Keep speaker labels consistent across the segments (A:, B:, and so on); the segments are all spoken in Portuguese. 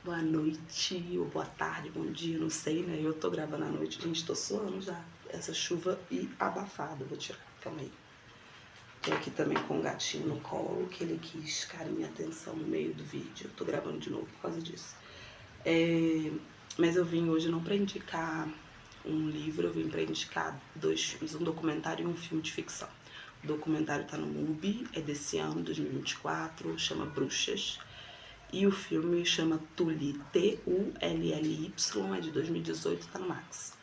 A: Boa noite, ou boa tarde, bom dia, não sei, né? Eu tô gravando à noite, gente, tô suando já. Essa chuva e abafado, vou tirar, calma aí. Tô aqui também com um gatinho no colo, que ele quis carinho e atenção no meio do vídeo. Eu tô gravando de novo por causa disso. Mas eu vim hoje não pra indicar um livro, eu vim pra indicar dois filmes, um documentário e um filme de ficção. O documentário tá no MUBI, é desse ano, 2024, chama Bruxas. E o filme chama Tully, T-U-L-L-Y, é de 2018, tá no Max.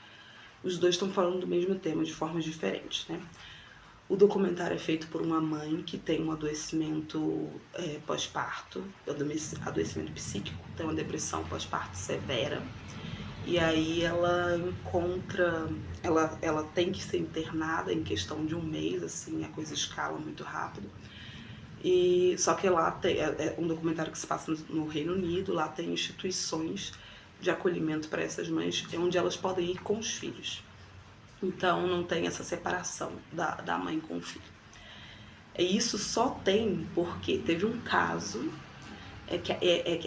A: Os dois estão falando do mesmo tema de formas diferentes, né? O documentário é feito por uma mãe que tem um adoecimento pós-parto, adoecimento psíquico, tem uma depressão pós-parto severa. E aí ela tem que ser internada em questão de um mês, assim, a coisa escala muito rápido. E só que lá é um documentário que se passa no Reino Unido, lá tem instituições de acolhimento para essas mães, onde elas podem ir com os filhos. Então não tem essa separação da mãe com o filho. E isso só tem porque teve um caso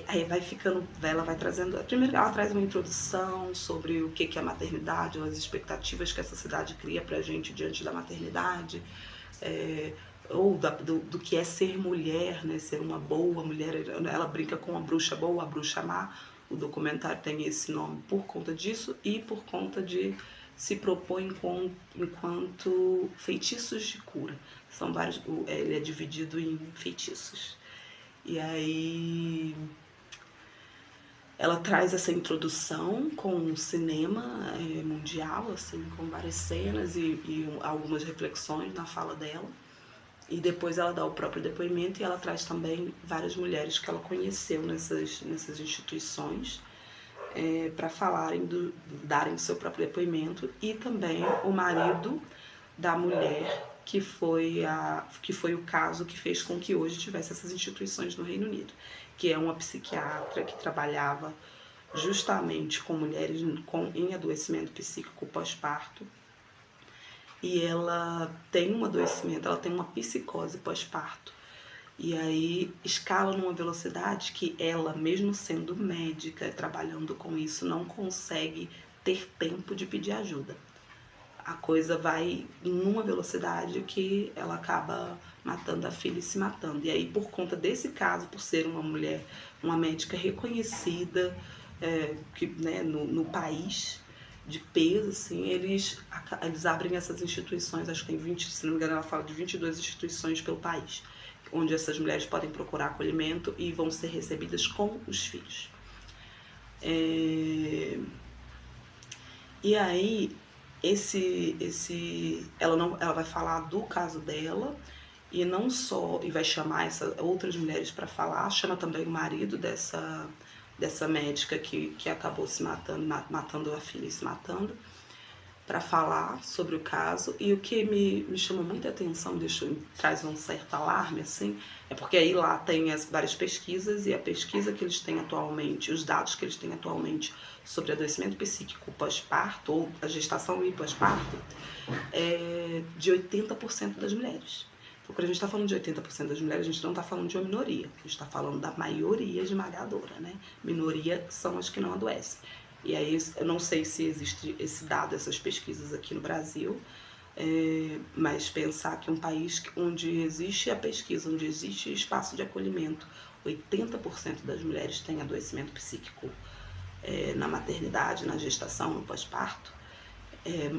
A: aí vai ficando, ela vai trazendo, primeiro ela traz uma introdução sobre o que é a maternidade, as expectativas que a sociedade cria pra gente diante da maternidade, ou do que é ser mulher, né, ser uma boa mulher. Ela brinca com a bruxa boa, a bruxa má. O documentário tem esse nome por conta disso e por conta de se propor enquanto feitiços de cura. São vários, ele é dividido em feitiços. E aí ela traz essa introdução com o cinema mundial, assim, com várias cenas e algumas reflexões na fala dela. E depois ela dá o próprio depoimento e ela traz também várias mulheres que ela conheceu nessas instituições para falarem, darem o seu próprio depoimento, e também o marido da mulher que foi o caso que fez com que hoje tivesse essas instituições no Reino Unido, que é uma psiquiatra que trabalhava justamente com mulheres em adoecimento psíquico pós-parto. E ela tem um adoecimento, ela tem uma psicose pós-parto. E aí escala numa velocidade que ela, mesmo sendo médica, trabalhando com isso, não consegue ter tempo de pedir ajuda. A coisa vai numa velocidade que ela acaba matando a filha e se matando. E aí, por conta desse caso, por ser uma mulher, uma médica reconhecida né, no país, de peso, assim, eles abrem essas instituições, acho que tem 20, se não me engano, ela fala de 22 instituições pelo país, onde essas mulheres podem procurar acolhimento e vão ser recebidas com os filhos. E aí, ela vai falar do caso dela, e não só, e vai chamar outras mulheres para falar, chama também o marido dessa médica que acabou se matando a filha e se matando, para falar sobre o caso. E o que me chama muita atenção, traz um certo alarme, assim, é porque aí lá tem as várias pesquisas, e a pesquisa que eles têm atualmente, os dados que eles têm atualmente sobre adoecimento psíquico pós-parto, ou a gestação e pós-parto, é de 80% das mulheres. Então, quando a gente está falando de 80% das mulheres, a gente não está falando de uma minoria, a gente está falando da maioria esmagadora, né? Minoria são as que não adoecem. E aí eu não sei se existe esse dado, essas pesquisas aqui no Brasil, mas pensar que um país onde existe a pesquisa, onde existe espaço de acolhimento, 80% das mulheres têm adoecimento psíquico na maternidade, na gestação, no pós-parto,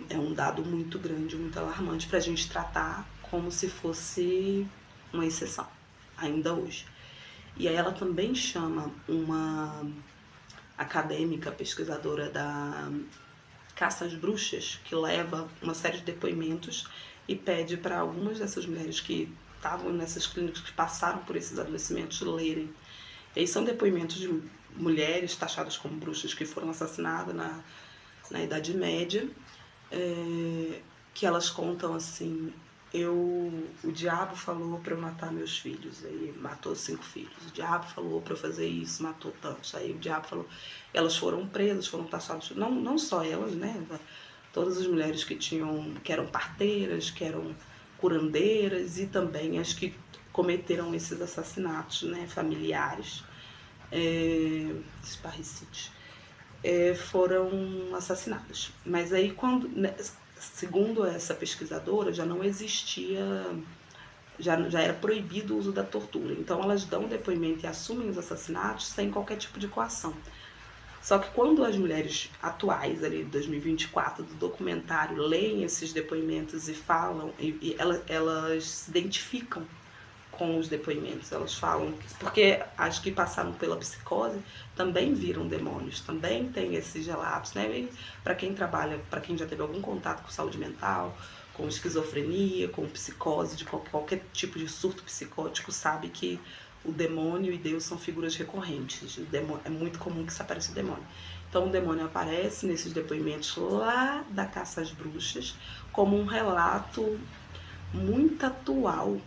A: é um dado muito grande, muito alarmante para a gente tratar como se fosse uma exceção, ainda hoje. E aí ela também chama uma acadêmica, pesquisadora da Caça às Bruxas, que leva uma série de depoimentos e pede para algumas dessas mulheres que estavam nessas clínicas, que passaram por esses adoecimentos, lerem. E aí são depoimentos de mulheres taxadas como bruxas que foram assassinadas na Idade Média, que elas contam assim: o diabo falou para eu matar meus filhos, aí matou 5 filhos. O diabo falou para eu fazer isso, matou tantos. Aí o diabo falou. Elas foram presas, foram taxadas, não só elas, né? Todas as mulheres que eram parteiras, que eram curandeiras, e também as que cometeram esses assassinatos, né, familiares. esparricides, foram assassinadas. Mas aí, segundo essa pesquisadora, já não existia, já era proibido o uso da tortura. Então elas dão depoimento e assumem os assassinatos sem qualquer tipo de coação. Só que quando as mulheres atuais, ali de 2024, do documentário, leem esses depoimentos e falam, e elas se identificam com os depoimentos, elas falam, porque as que passaram pela psicose também viram demônios, também tem esses relatos, né? E para quem trabalha, para quem já teve algum contato com saúde mental, com esquizofrenia, com psicose, de qualquer tipo de surto psicótico, sabe que o demônio e Deus são figuras recorrentes. É muito comum que se apareça o demônio. Então o demônio aparece nesses depoimentos lá da caça às bruxas como um relato muito atual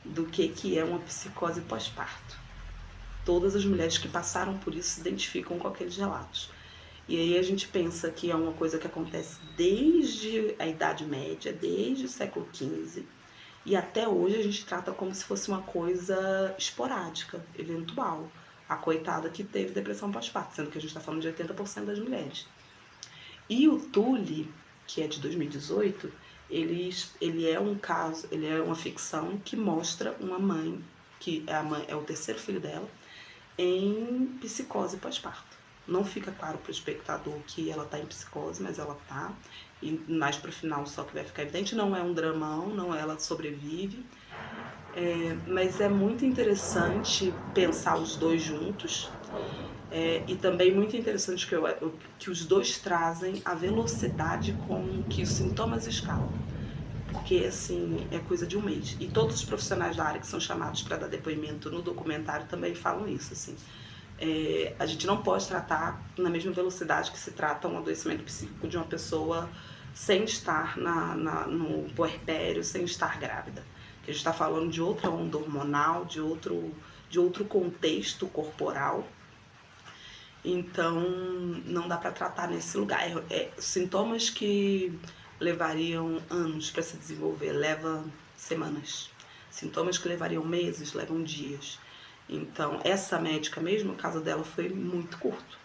A: do que é uma psicose pós-parto. Todas as mulheres que passaram por isso se identificam com aqueles relatos. E aí a gente pensa que é uma coisa que acontece desde a Idade Média, desde o século XV, e até hoje a gente trata como se fosse uma coisa esporádica, eventual. A coitada que teve depressão pós-parto, sendo que a gente está falando de 80% das mulheres. E o Tule, que é de 2018, ele é um caso, ele é uma ficção que mostra uma mãe, que é o terceiro filho dela, em psicose pós-parto. Não fica claro para o espectador que ela está em psicose, mas ela está. E mais para o final só que vai ficar evidente. Não é um dramão, não, ela sobrevive. Mas é muito interessante pensar os dois juntos. E também muito interessante que os dois trazem a velocidade com que os sintomas escalam. Porque, assim, é coisa de um mês. E todos os profissionais da área que são chamados para dar depoimento no documentário também falam isso, assim. A gente não pode tratar na mesma velocidade que se trata um adoecimento psíquico de uma pessoa sem estar no puerpério, sem estar grávida. A gente está falando de outra onda hormonal, de outro contexto corporal. Então, não dá para tratar nesse lugar. Sintomas que levariam anos para se desenvolver, levam semanas. Sintomas que levariam meses, levam dias. Então, essa médica mesmo, o caso dela foi muito curto.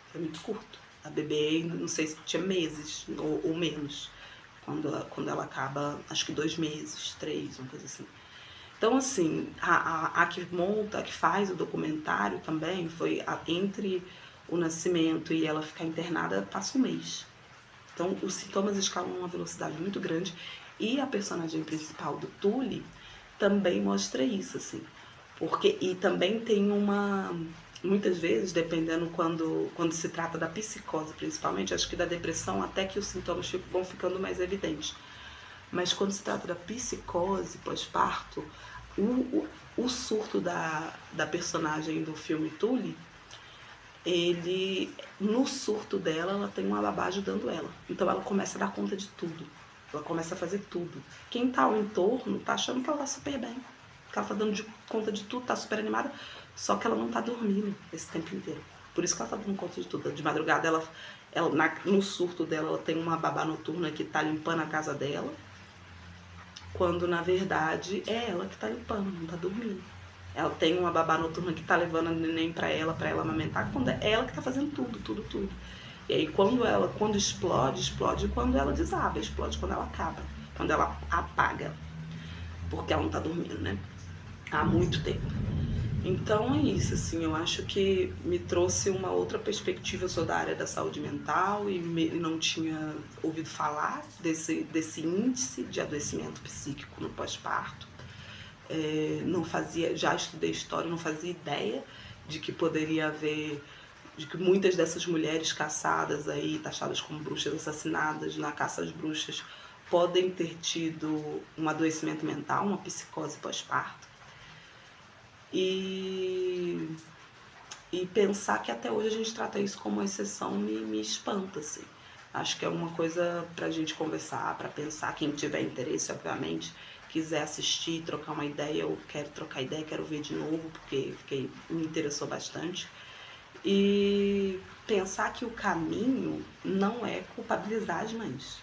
A: A bebê, não sei se tinha meses ou menos. Quando ela acaba, acho que 2 meses, 3, uma coisa assim. Então, assim, a que monta, a que faz o documentário também, foi entre o nascimento e ela ficar internada, passa um mês. Então, os sintomas escalam a uma velocidade muito grande. E a personagem principal do Tule também mostra isso, assim. E também tem muitas vezes, dependendo quando se trata da psicose, principalmente, acho que da depressão, até que os sintomas vão ficando mais evidentes. Mas quando se trata da psicose pós-parto, o surto da personagem do filme Tule, no surto dela, ela tem uma babá ajudando ela. Então ela começa a dar conta de tudo. Ela começa a fazer tudo. Quem tá ao entorno tá achando que ela tá super bem. Que ela tá dando conta de tudo, tá super animada. Só que ela não tá dormindo esse tempo inteiro. Por isso que ela tá dando conta de tudo. De madrugada, no surto dela, ela tem uma babá noturna que tá limpando a casa dela. Quando, na verdade, é ela que tá limpando, não tá dormindo. Ela tem uma babá noturna que tá levando a neném pra ela amamentar, quando é ela que tá fazendo tudo. E aí quando explode quando ela desaba, explode quando ela acaba, quando ela apaga, porque ela não tá dormindo, né? Há muito tempo. Então é isso, assim, eu acho que me trouxe uma outra perspectiva. Eu sou da área da saúde mental e não tinha ouvido falar desse índice de adoecimento psíquico no pós-parto. Já estudei história, não fazia ideia de que poderia haver, de que muitas dessas mulheres caçadas aí, taxadas como bruxas, assassinadas na caça às bruxas, podem ter tido um adoecimento mental, uma psicose pós-parto. E pensar que até hoje a gente trata isso como exceção me espanta, assim. Acho que é uma coisa pra gente conversar, pra pensar, quem tiver interesse, obviamente, quiser assistir, trocar uma ideia, eu quero trocar ideia, quero ver de novo, porque me interessou bastante. E pensar que o caminho não é culpabilizar as mães.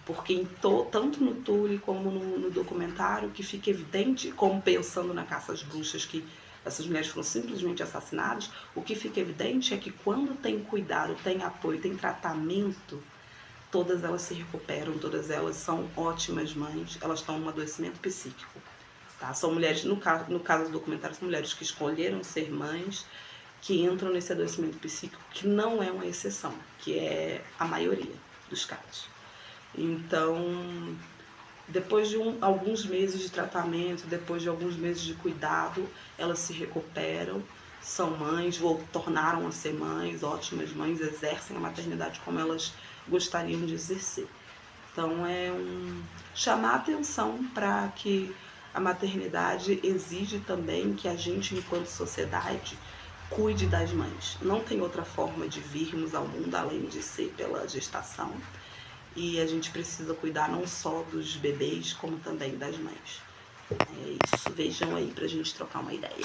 A: Porque tanto no Tule como no documentário, que fica evidente, como pensando na caça às bruxas, que essas mulheres foram simplesmente assassinadas, o que fica evidente é que quando tem cuidado, tem apoio, tem tratamento, todas elas se recuperam, todas elas são ótimas mães, elas estão num adoecimento psíquico. Tá? São mulheres, no caso do documentário, são mulheres que escolheram ser mães, que entram nesse adoecimento psíquico, que não é uma exceção, que é a maioria dos casos. Então, depois de alguns meses de tratamento, depois de alguns meses de cuidado, elas se recuperam, são mães, tornaram a ser mães, ótimas mães, exercem a maternidade como elas gostariam de exercer. Então, chamar atenção para que a maternidade exige também que a gente, enquanto sociedade, cuide das mães. Não tem outra forma de virmos ao mundo além de ser pela gestação. E a gente precisa cuidar não só dos bebês, como também das mães. É isso. Vejam aí pra gente trocar uma ideia.